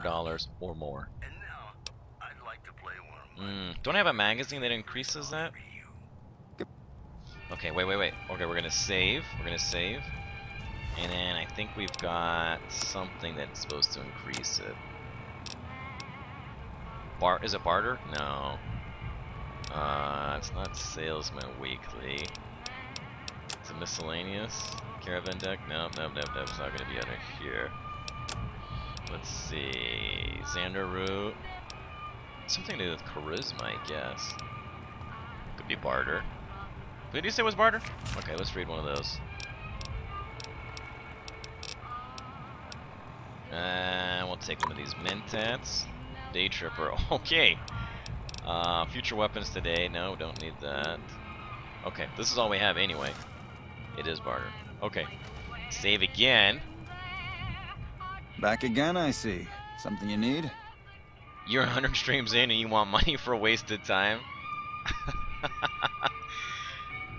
$5 or more. And now, I'd like to play one of my Don't I have a magazine that increases that? Okay, wait. Okay, we're gonna save. And then I think we've got something that's supposed to increase it. Is it barter? No. It's not Salesman Weekly. Is it miscellaneous? Caravan deck? No, it's not gonna be under here. Let's see. Xander route. Something to do with charisma, I guess. Could be barter. Did you say it was barter? Okay, let's read one of those. And we'll take one of these Mentats. Day Tripper. Okay. Future weapons today. No, don't need that. Okay, this is all we have anyway. It is barter. Okay. Save again. Back again, I see. Something you need? You're 100 streams in and you want money for wasted time?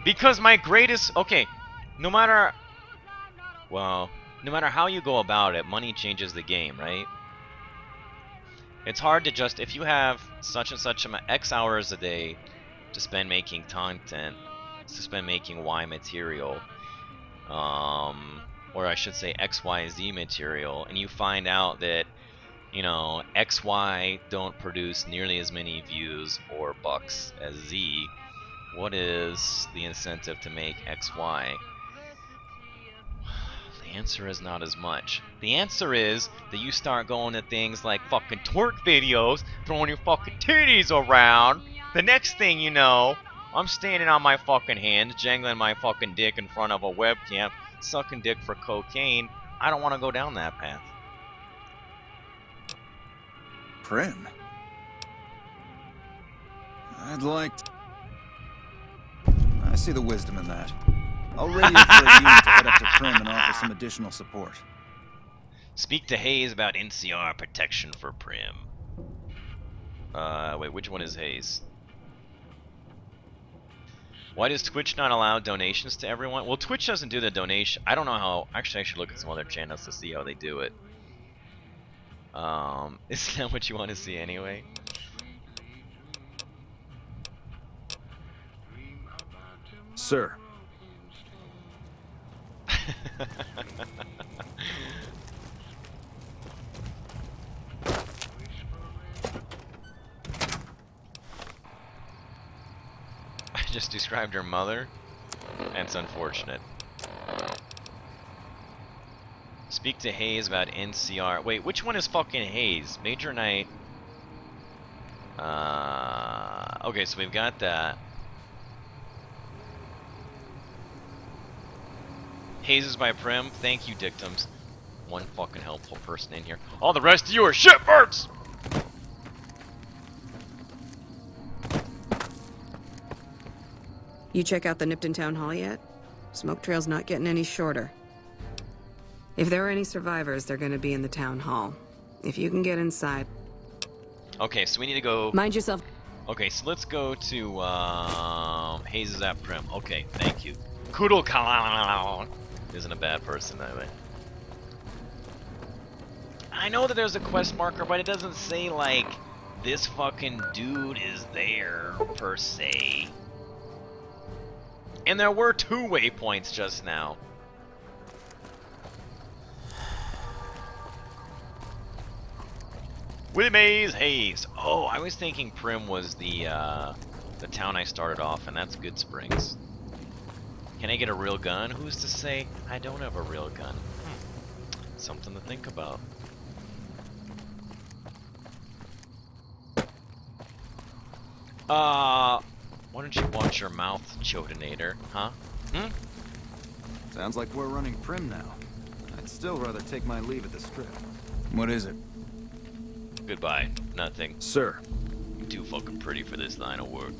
Because my greatest... Okay, no matter how you go about it, money changes the game, right? It's hard to just... If you have such and such X hours a day to spend making content, to spend making Y material, or I should say XYZ material, and you find out that, you know, XY don't produce nearly as many views or bucks as Z, what is the incentive to make XY? The answer is not as much. The answer is that you start going to things like fucking twerk videos, throwing your fucking titties around. The next thing you know, I'm standing on my fucking hands, jangling my fucking dick in front of a webcam, sucking dick for cocaine. I don't want to go down that path. Prim? I'd like to... I see the wisdom in that. I'll radio for a unit to head up to Prim and offer some additional support. Speak to Hayes about NCR protection for Prim. Wait, which one is Hayes? Why does Twitch not allow donations to everyone? Well, Twitch doesn't do the donation. I don't know how... Actually, I should look at some other channels to see how they do it. Isn't that what you want to see anyway? Sir. I just described her mother. That's unfortunate. Speak to Hayes about NCR. Wait, which one is fucking Hayes? Major Knight. Okay, so we've got that. Hayes is by Prim. Thank you, Dictums. One fucking helpful person in here. All the rest of you are shitbirds! You check out the Nipton Town Hall yet? Smoke trail's not getting any shorter. If there are any survivors, they're gonna be in the town hall. If you can get inside. Okay, so we need to go... Mind yourself. Okay, so let's go to, Hayes is at Prim. Okay, thank you. Kudal Kalan isn't a bad person, anyway. I know that there's a quest marker, but it doesn't say, like, this fucking dude is there, per se. And there were 2 waypoints just now. Willie Mays Hayes. Oh, I was thinking Prim was the town I started off, and that's Good Springs. Can I get a real gun? Who's to say I don't have a real gun? Something to think about. Why don't you watch your mouth, Chodinator, huh? Sounds like we're running Prim now. I'd still rather take my leave at the strip. What is it? Goodbye. Nothing. Sir. You're too fucking pretty for this line of work.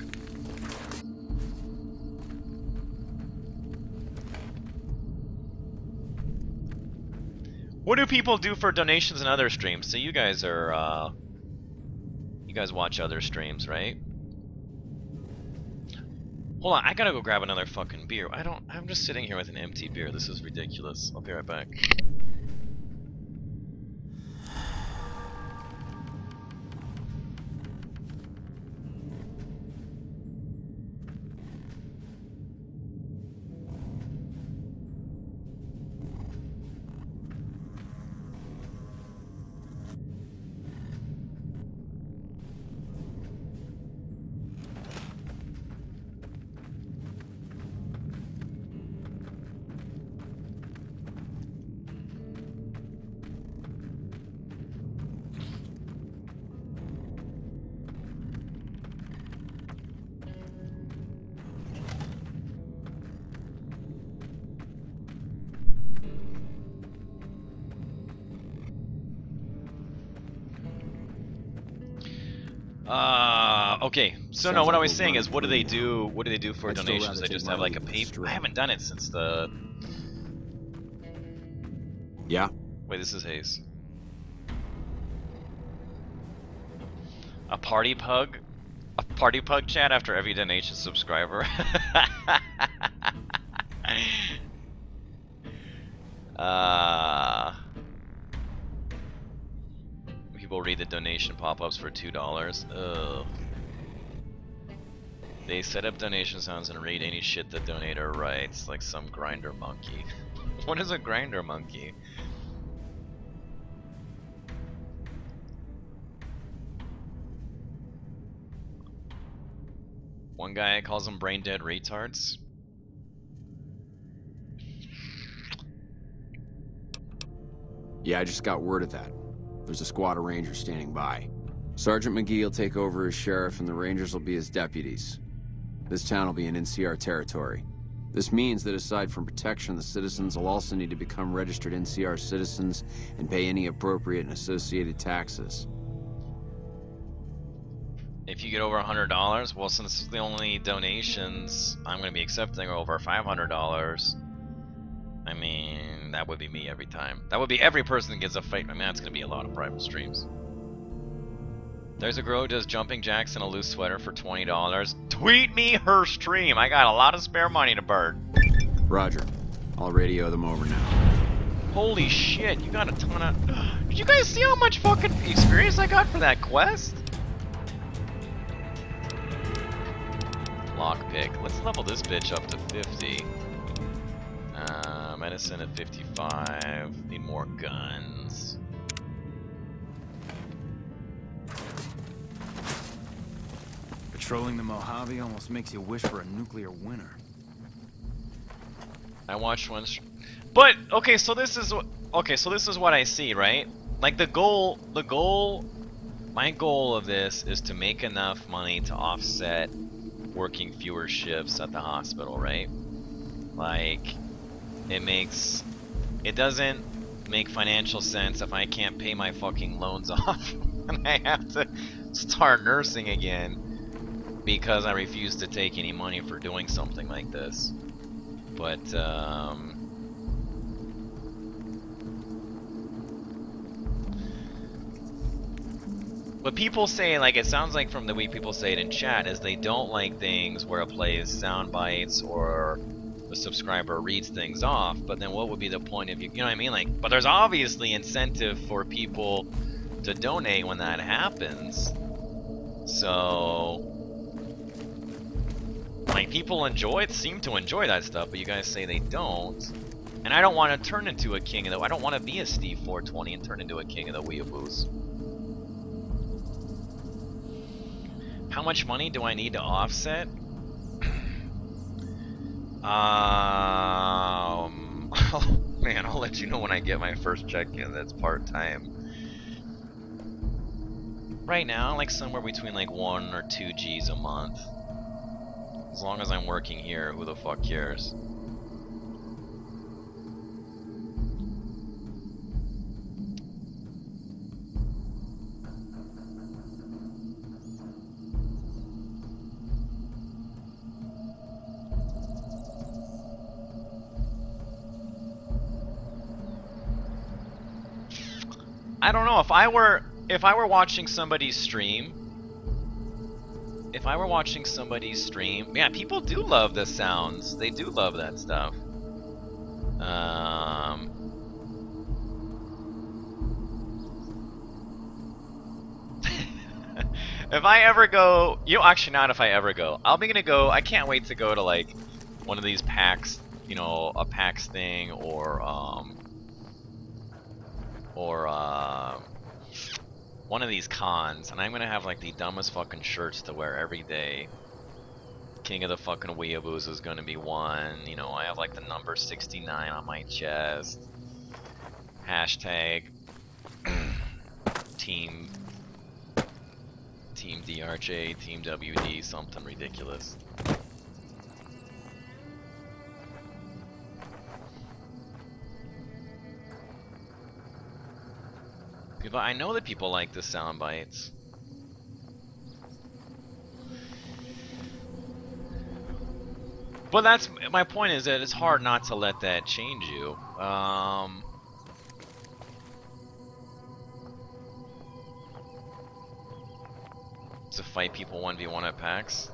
What do people do for donations in other streams? So you guys are, you guys watch other streams, right? Hold on, I gotta go grab another fucking beer. I'm just sitting here with an empty beer. This is ridiculous. I'll be right back. Okay. So no, Sounds what I like was we're saying running is, what do they clean now. do? What do they do for I'd still donations? rather They take just my have like leave a than pay. I straight. haven't done it since the. Yeah? Wait, this is Hayes. A party pug? A party pug chat after every donation subscriber? uh, People read the donation pop-ups for $2. Ugh. They set up donation sounds and read any shit the donator writes, like some grinder monkey. What is a grinder monkey? One guy calls them brain dead retards. Yeah, I just got word of that. There's a squad of rangers standing by. Sergeant McGee will take over as sheriff and the rangers will be his deputies. This town will be in NCR territory. This means that aside from protection, the citizens will also need to become registered NCR citizens and pay any appropriate and associated taxes. If you get over $100, well, since the only donations I'm going to be accepting are over $500, I mean, that would be me every time. That would be every person that gets a fight. I mean, that's going to be a lot of private streams. There's a girl who does jumping jacks in a loose sweater for $20. Tweet me her stream. I got a lot of spare money to burn. Roger. I'll radio them over now. Holy shit, you got a ton of... Did you guys see how much fucking experience I got for that quest? Lockpick. Let's level this bitch up to 50. Medicine at 55. Need more guns. Patrolling the Mojave almost makes you wish for a nuclear winter. I watched one. But okay, so this is what I see, right? Like my goal of this is to make enough money to offset working fewer shifts at the hospital, right? Like, it doesn't make financial sense if I can't pay my fucking loans off and I have to start nursing again because I refuse to take any money for doing something like this. But people say, like, it sounds like from the way people say it in chat, is they don't like things where it plays sound bites or the subscriber reads things off. But then what would be the point of you know what I mean? Like, but there's obviously incentive for people to donate when that happens. So, like, people seem to enjoy that stuff, but you guys say they don't. And I don't want to turn into a king of the... I don't want to be a Steve 420 and turn into a king of the weeaboos. How much money do I need to offset? Oh, man, I'll let you know when I get my first check-in that's part-time. Right now, like somewhere between like 1 or 2 G's a month. As long as I'm working here, who the fuck cares? I don't know, if I were watching somebody's stream, yeah, people do love the sounds. They do love that stuff. If I ever go, actually not if I ever go. gonna go, I can't wait to go to like one of these PAX, a PAX thing or one of these cons, and I'm gonna have like the dumbest fucking shirts to wear every day. King of the fucking weeaboos is gonna be one. I have like the number 69 on my chest. Hashtag team DRJ, team WD, something ridiculous. But I know that people like the sound bites. But that's my point, is that it's hard not to let that change you. To fight people 1v1 at PAX.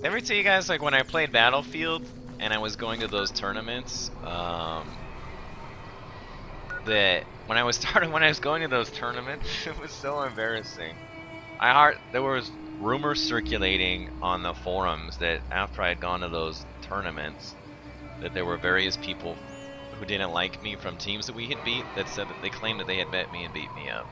Ever tell you guys, like, when I played Battlefield and I was going to those tournaments, that when I was going to those tournaments, it was so embarrassing. There was rumors circulating on the forums that after I had gone to those tournaments, that there were various people who didn't like me from teams that we had beat that said that they claimed that they had met me and beat me up.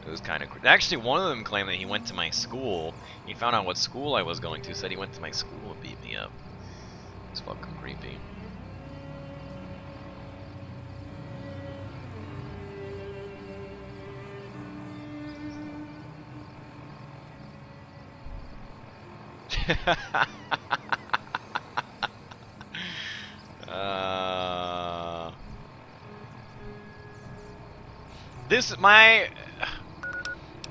It was kind of actually, one of them claimed that he went to my school. He found out what school I was going to, said he went to my school and beat me up. It's fucking creepy.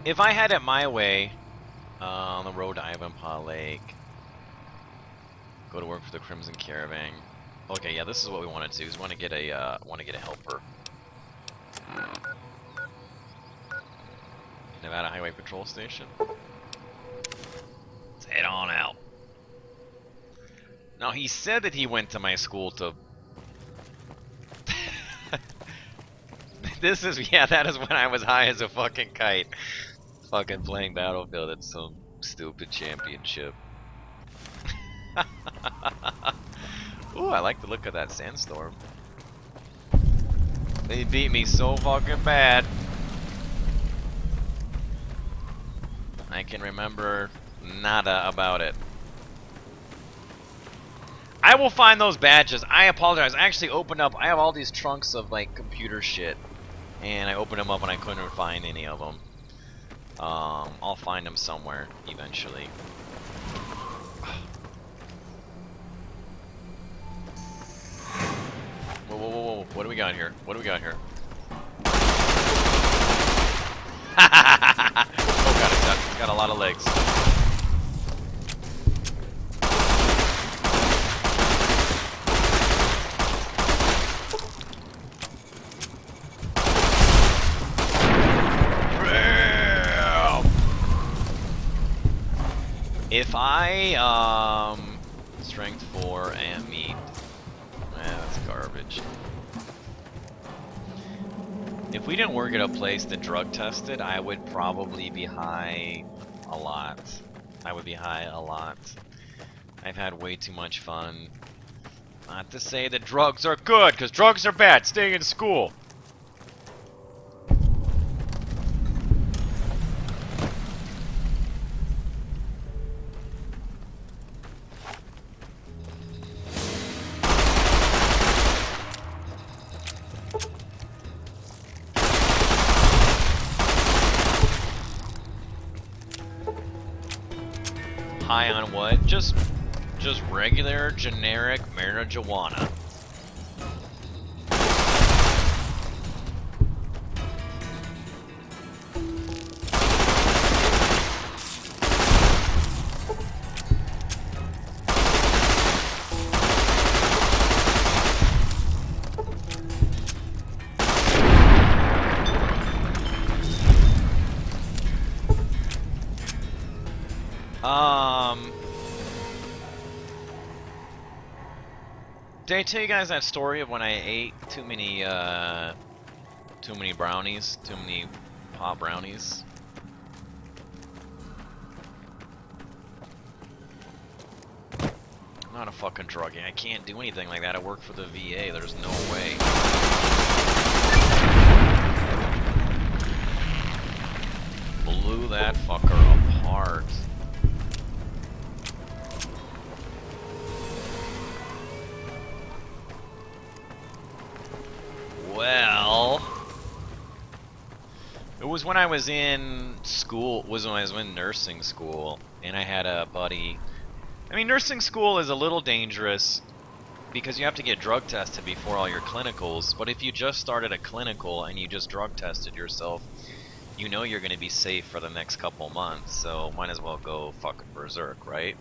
If I had it my way, on the road to Ivanpah Lake, go to work for the Crimson Caravan. Okay, yeah, this is what we want to do. Is want to get a helper. Nevada Highway Patrol Station. Let's head on out. Now, he said that he went to my school to... that is when I was high as a fucking kite. Fucking playing Battlefield at some stupid championship. Ooh, I like the look of that sandstorm. They beat me so fucking bad. I can remember nada about it. I will find those badges. I apologize. I actually opened up. I have all these trunks of like computer shit, and I opened them up and I couldn't find any of them. I'll find them somewhere eventually. Whoa, whoa, whoa, whoa! What do we got here? What do we got here? Oh god, it's got a lot of legs. If I, strength 4 and meat, that's garbage. If we didn't work at a place that drug tested, I would probably be high a lot. I would be high a lot. I've had way too much fun. Not to say that drugs are good, because drugs are bad. Staying in school. High on what? Just regular, generic marijuana. Did I tell you guys that story of when I ate too many brownies, too many pop brownies? I'm not a fucking druggie. I can't do anything like that. I work for the VA. There's no way. Blew that fucker apart. Well, it was when I was in school, when I was in nursing school, and I had a buddy. I mean, nursing school is a little dangerous because you have to get drug tested before all your clinicals, but if you just started a clinical and you just drug tested yourself, you know you're gonna be safe for the next couple months, so might as well go fucking berserk, right?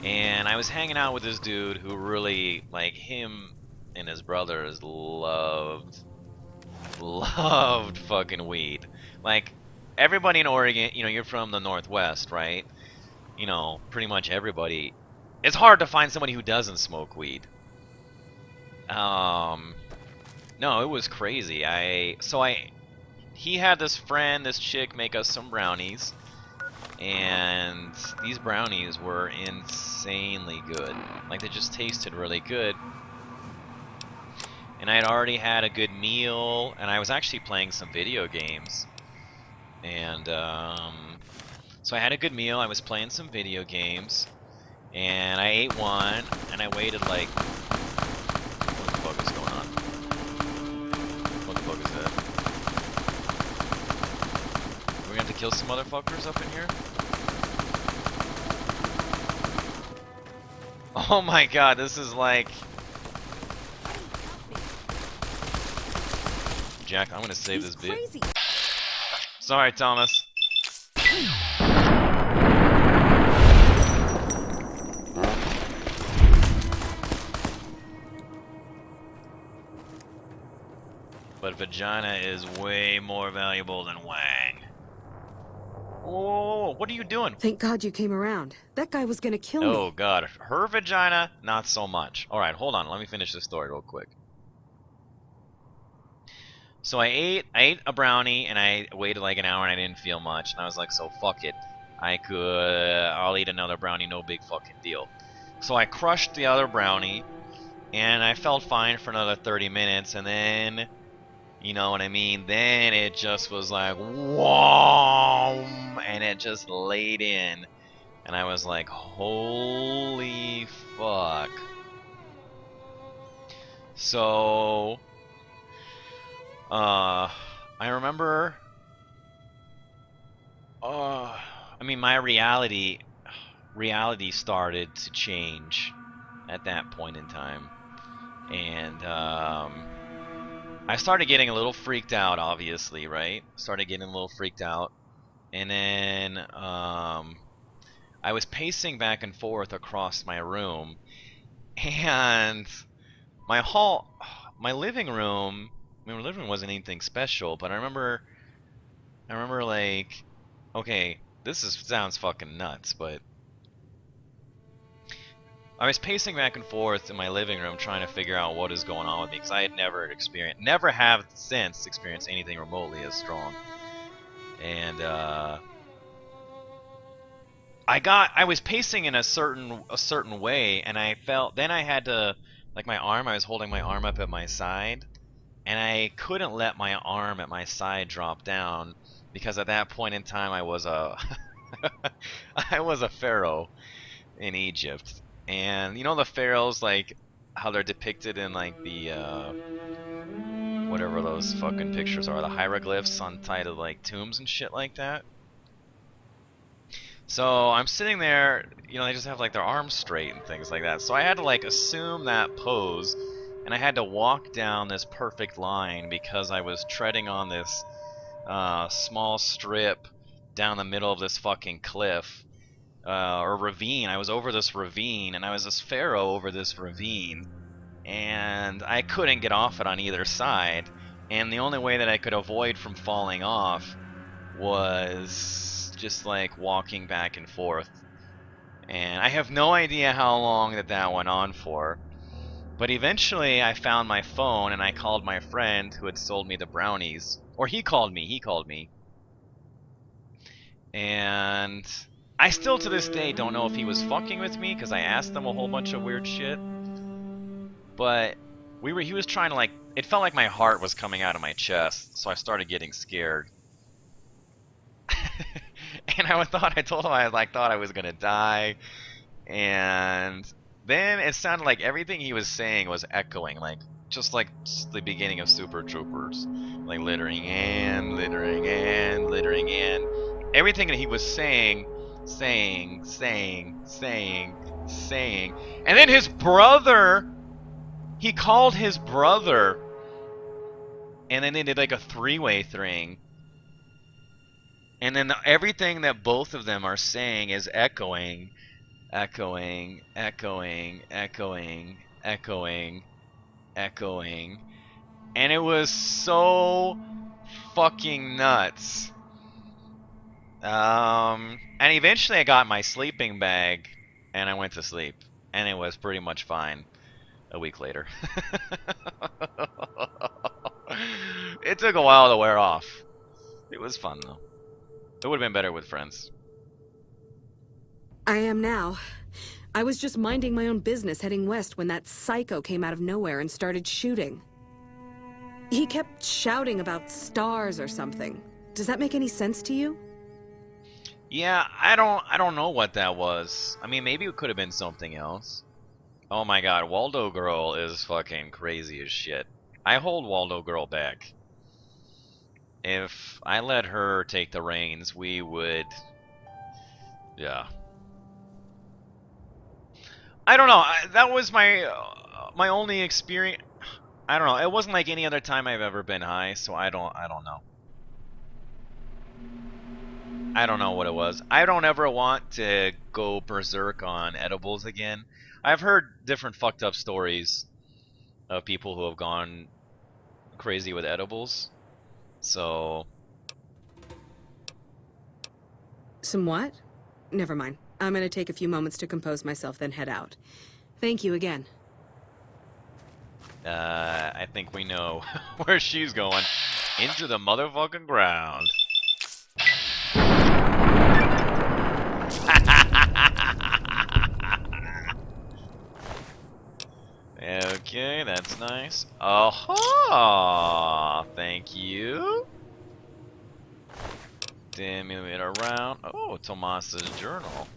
And I was hanging out with this dude who really, like, him and his brothers loved fucking weed. Like, everybody in Oregon, you know, you're from the Northwest, right? You know, pretty much everybody. It's hard to find somebody who doesn't smoke weed. No, it was crazy. He had this friend, this chick, make us some brownies. And these brownies were insanely good. Like, they just tasted really good. And I had already had a good meal, and I was actually playing some video games. And, so I had a good meal, I was playing some video games, and I ate one, and I waited like... What the fuck is going on? What the fuck is that? We're gonna have to kill some motherfuckers up in here? Oh my god, this is like... Jack, I'm gonna save this bit. Sorry, Thomas. But vagina is way more valuable than Wang. Whoa, what are you doing? Thank God you came around. That guy was gonna kill me. Oh god, her vagina, not so much. Alright, hold on, let me finish this story real quick. So I ate a brownie, and I waited like an hour, and I didn't feel much, and I was like, so fuck it. I'll eat another brownie, no big fucking deal. So I crushed the other brownie, and I felt fine for another 30 minutes, and then, you know what I mean, then it just was like, whoa, and it just laid in, and I was like, holy fuck. So... I remember, I mean, my reality started to change at that point in time, and, I started getting a little freaked out, obviously, right? Started getting a little freaked out, and then, I was pacing back and forth across my room, and my living room, I mean, my living room wasn't anything special, but I remember like, okay, sounds fucking nuts, but I was pacing back and forth in my living room trying to figure out what is going on with me, because I had never have since experienced anything remotely as strong. And I was pacing in a certain way, and I felt, then I had to, like, I was holding my arm up at my side, and I couldn't let my arm at my side drop down, because at that point in time I was a I was a pharaoh in Egypt. And you know the pharaohs, like how they're depicted in like the whatever those fucking pictures are, the hieroglyphs on side of like tombs and shit like that. So I'm sitting there, you know, they just have like their arms straight and things like that. So I had to like assume that pose, and I had to walk down this perfect line because I was treading on this small strip down the middle of this fucking cliff, or ravine. I was over this ravine, and I was this pharaoh over this ravine, and I couldn't get off it on either side, and the only way that I could avoid from falling off was just like walking back and forth. And I have no idea how long that went on for. But eventually I found my phone, and I called my friend who had sold me the brownies. Or he called me. And I still to this day don't know if he was fucking with me, because I asked him a whole bunch of weird shit. But he was trying to, like, it felt like my heart was coming out of my chest, so I started getting scared. And I told him I thought I was gonna die. And then it sounded like everything he was saying was echoing, like just like the beginning of Super Troopers, like littering in. Everything that he was saying, and then his brother, he called his brother, and then they did like a three-way thing. And then everything that both of them are saying is echoing, echoing, echoing, echoing, echoing, echoing. And it was so fucking nuts. And eventually I got my sleeping bag and I went to sleep. And it was pretty much fine a week later. It took a while to wear off. It was fun though. It would have been better with friends. I am now. I was just minding my own business heading west when that psycho came out of nowhere and started shooting. He kept shouting about stars or something. Does that make any sense to you? Yeah, I don't know what that was. I mean, maybe it could have been something else. Oh my god, Waldo Girl is fucking crazy as shit. I hold Waldo Girl back. If I let her take the reins, we would... Yeah. I don't know. That was my my only experience. I don't know. It wasn't like any other time I've ever been high, so I don't know. I don't know what it was. I don't ever want to go berserk on edibles again. I've heard different fucked up stories of people who have gone crazy with edibles. So... Some what? Never mind. I'm gonna take a few moments to compose myself, then head out. Thank you again. I think we know where she's going. Into the motherfucking ground. Okay, that's nice. Aha! Thank you. Dimmy it around. Oh, Tomas's journal.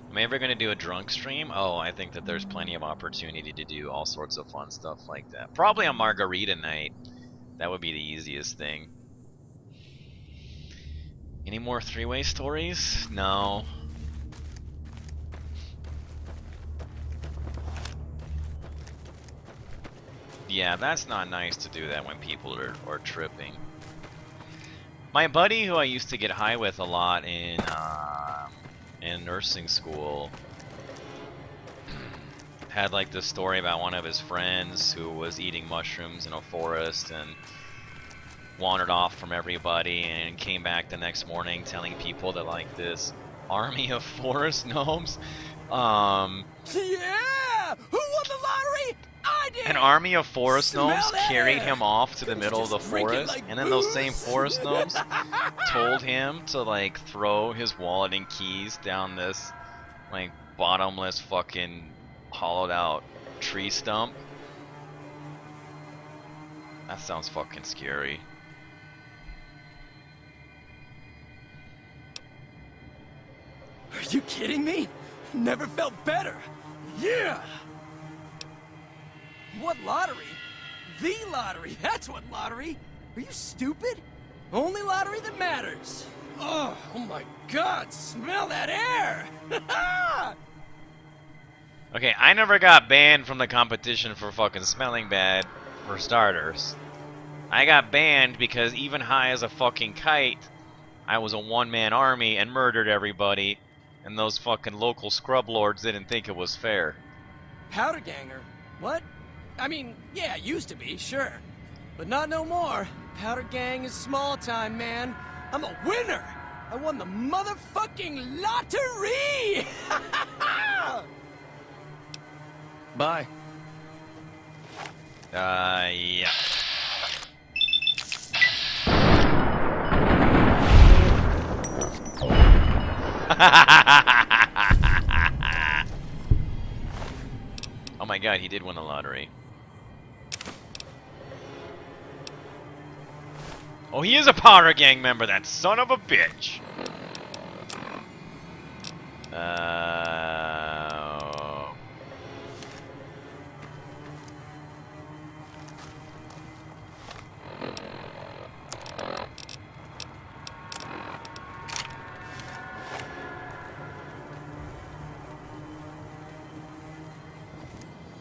Am I ever going to do a drunk stream? Oh, I think that there's plenty of opportunity to do all sorts of fun stuff like that. Probably on Margarita night. That would be the easiest thing. Any more three-way stories? No. Yeah, that's not nice to do that when people are tripping. My buddy who I used to get high with a lot in nursing school had like this story about one of his friends who was eating mushrooms in a forest and wandered off from everybody and came back the next morning telling people that like this army of forest gnomes Yeah! Who won the lottery? I did! an army of forest Smell gnomes that carried air. him off to the Can you middle of the just drink it forest, like and then those booze? same forest gnomes told him to like throw his wallet and keys down this like bottomless fucking hollowed out tree stump. That sounds fucking scary. Are you kidding me? Never felt better. Yeah! What lottery? The lottery. That's what lottery. Are you stupid? Only lottery that matters. Oh my god, smell that air! Okay, I never got banned from the competition for fucking smelling bad, for starters. I got banned because even high as a fucking kite, I was a one-man army and murdered everybody, and those fucking local scrub lords didn't think it was fair. Powder ganger? What? I mean, yeah, used to be, sure. But not no more. Powder gang is small time, man. I'm a winner! I won the motherfucking lottery! Bye. Yeah. Oh my god, he did win the lottery. Oh, he is a Powder Gang member, that son of a bitch!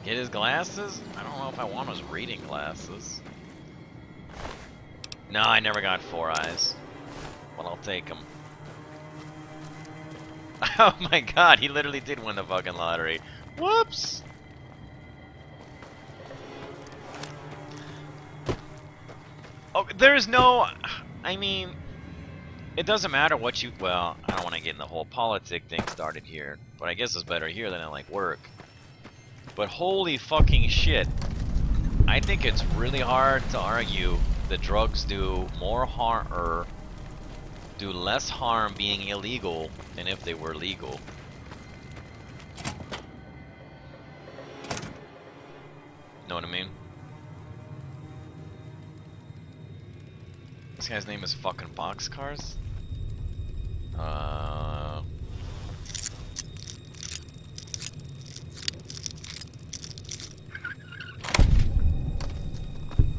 Get his glasses? I don't know if I want his reading glasses. No, I never got 4 eyes. But I'll take them. Oh my god, he literally did win the fucking lottery. Whoops! Oh, there's no... I mean... It doesn't matter what you... Well, I don't want to get in the whole politic thing started here. But I guess it's better here than at, like, work. But holy fucking shit. I think it's really hard to argue that drugs do more harm... or do less harm being illegal than if they were legal. Know what I mean? This guy's name is fucking Boxcars?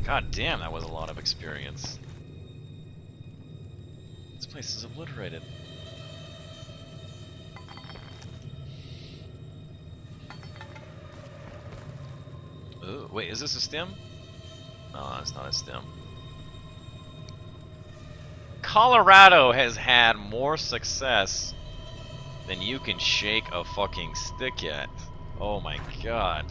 God damn, that was a lot of experience. This place is obliterated. Ooh, wait, is this a stem? No, it's not a stem. Colorado has had more success than you can shake a fucking stick at. Oh my god.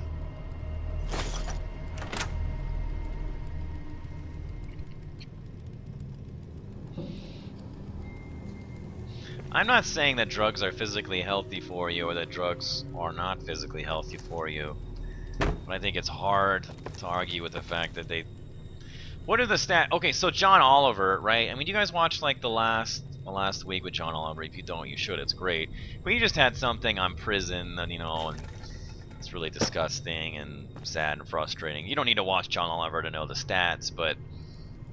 I'm not saying that drugs are physically healthy for you or that drugs are not physically healthy for you. But I think it's hard to argue with the fact that they... What are the stats? Okay, so John Oliver, right? I mean, you guys watched like the last week with John Oliver. If you don't, you should. It's great. But he just had something on prison, and you know, and it's really disgusting and sad and frustrating. You don't need to watch John Oliver to know the stats, but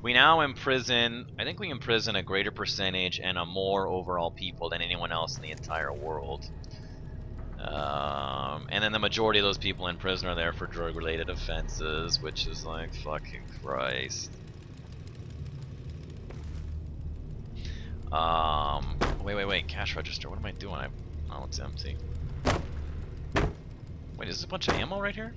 we now imprison. I think we imprison a greater percentage and a more overall people than anyone else in the entire world. And then the majority of those people in prison are there for drug-related offenses, which is like, fucking Christ. Wait, cash register, what am I doing? Oh, it's empty. Wait, is this a bunch of ammo right here?